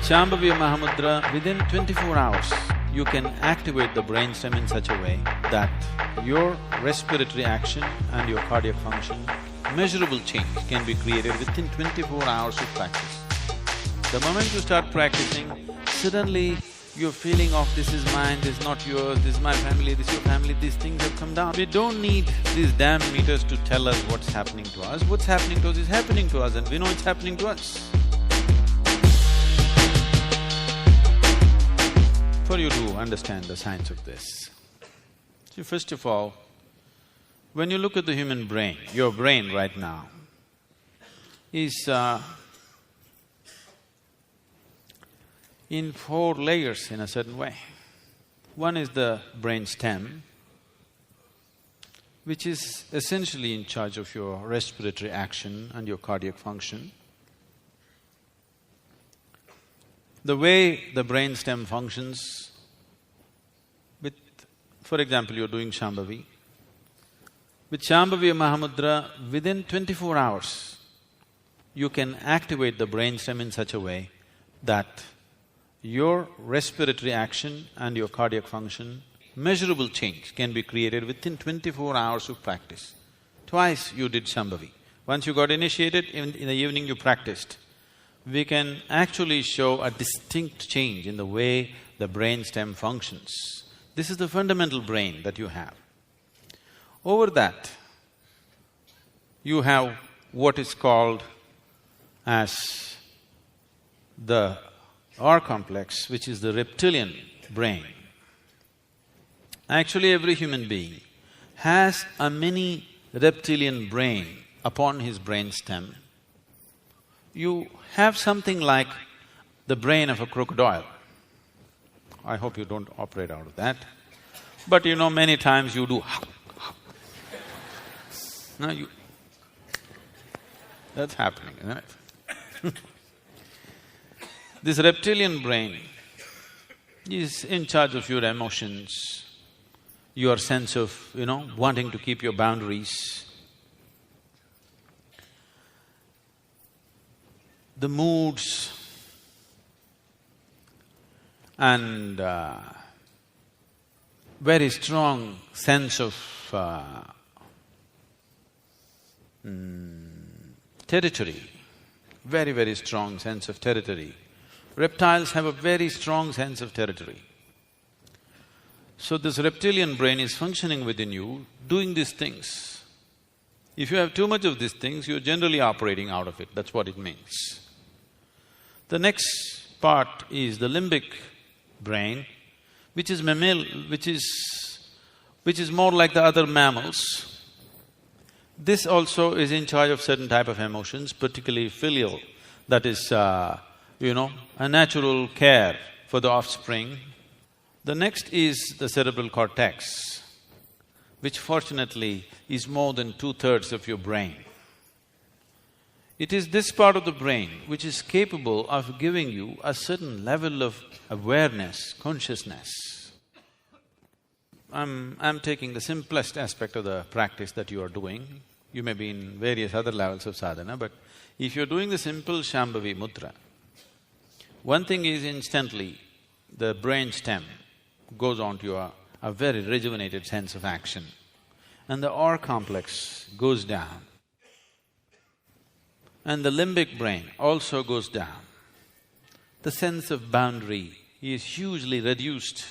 Shambhavi Mahamudra, within 24 hours, you can activate the brainstem in such a way that your respiratory action and your cardiac function, measurable change can be created within 24 hours of practice. The moment you start practicing, suddenly your feeling of this is mine, this is not yours, this is my family, this is your family, these things have come down. We don't need these damn meters to tell us what's happening to us. What's happening to us is happening to us and we know it's happening to us. For you to understand the science of this, see, first of all, when you look at the human brain, your brain right now is in 4 layers in a certain way. One is the brain stem, which is essentially in charge of your respiratory action and your cardiac function. The way the brain stem functions with… for example, you're doing Shambhavi. With Shambhavi Mahamudra, within 24 hours, you can activate the brain stem in such a way that your respiratory action and your cardiac function, measurable change can be created within 24 hours of practice. Twice you did Shambhavi. Once you got initiated, in the evening you practiced. We can actually show a distinct change in the way the brain stem functions. This is the fundamental brain that you have. Over that, you have what is called as the R complex, which is the reptilian brain. Actually, every human being has a mini reptilian brain upon his brain stem. You have something like the brain of a crocodile. I hope you don't operate out of that. But you know, many times you do no, you… that's happening, isn't it? This reptilian brain is in charge of your emotions, your sense of, wanting to keep your boundaries, the moods, and very strong sense of territory, very, very strong sense of territory. Reptiles have a very strong sense of territory. So this reptilian brain is functioning within you, doing these things. If you have too much of these things, you're generally operating out of it, that's what it means. The next part is the limbic brain, which is more like the other mammals. This also is in charge of certain type of emotions, particularly filial, that is, a natural care for the offspring. The next is the cerebral cortex, which fortunately is more than 2/3 of your brain. It is this part of the brain which is capable of giving you a certain level of awareness, consciousness. I'm taking the simplest aspect of the practice that you are doing. You may be in various other levels of sadhana, but if you're doing the simple Shambhavi mudra, one thing is instantly the brain stem goes on to a very rejuvenated sense of action, and the R complex goes down, and the limbic brain also goes down. The sense of boundary is hugely reduced.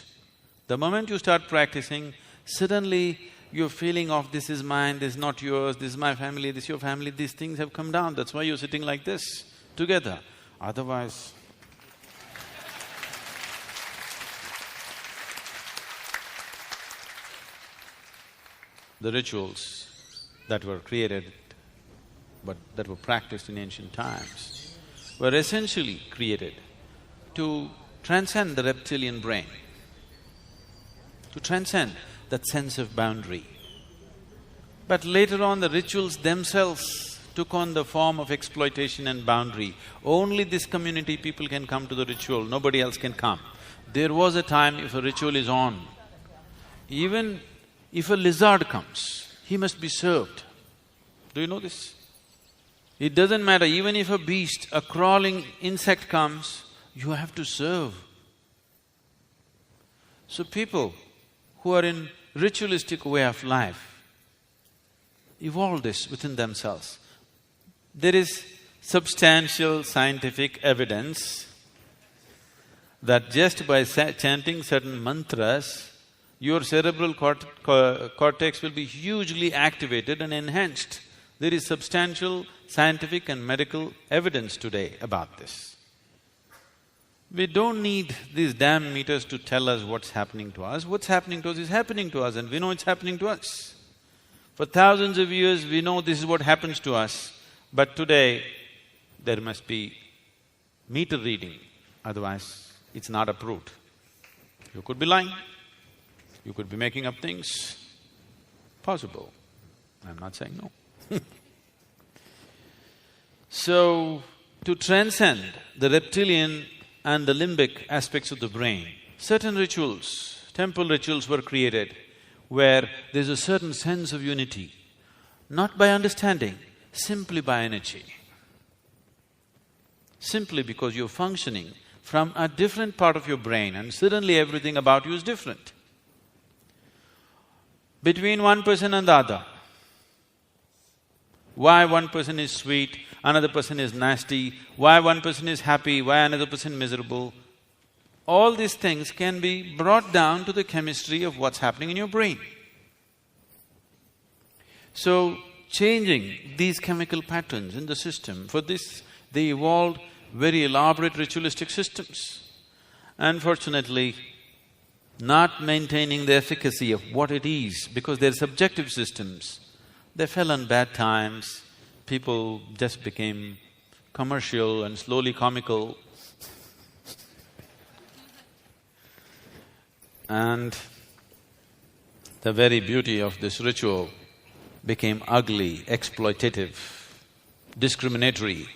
The moment you start practicing, suddenly your feeling of this is mine, this is not yours, this is my family, this is your family, these things have come down. That's why you're sitting like this, together. Otherwise, the rituals that were created but that were practiced in ancient times were essentially created to transcend the reptilian brain, to transcend that sense of boundary. But later on, the rituals themselves took on the form of exploitation and boundary. Only this community people can come to the ritual, nobody else can come. There was a time if a ritual is on, even if a lizard comes, he must be served. Do you know this? It doesn't matter, even if a beast, a crawling insect comes, you have to serve. So people who are in ritualistic way of life evolve this within themselves. There is substantial scientific evidence that just by chanting certain mantras, your cerebral cortex will be hugely activated and enhanced. There is substantial scientific and medical evidence today about this. We don't need these damn meters to tell us what's happening to us. What's happening to us is happening to us and we know it's happening to us. For thousands of years we know this is what happens to us, but today there must be meter reading, otherwise it's not approved. You could be lying, you could be making up things, possible. I'm not saying no. So, to transcend the reptilian and the limbic aspects of the brain, certain rituals, temple rituals were created where there's a certain sense of unity, not by understanding, simply by energy. Simply because you're functioning from a different part of your brain and suddenly everything about you is different. Between one person and the other, why one person is sweet, another person is nasty, why one person is happy, why another person miserable, all these things can be brought down to the chemistry of what's happening in your brain. So, changing these chemical patterns in the system, for this they evolved very elaborate ritualistic systems. Unfortunately, not maintaining the efficacy of what it is because they're subjective systems, they fell on bad times, people just became commercial and slowly comical. And the very beauty of this ritual became ugly, exploitative, discriminatory.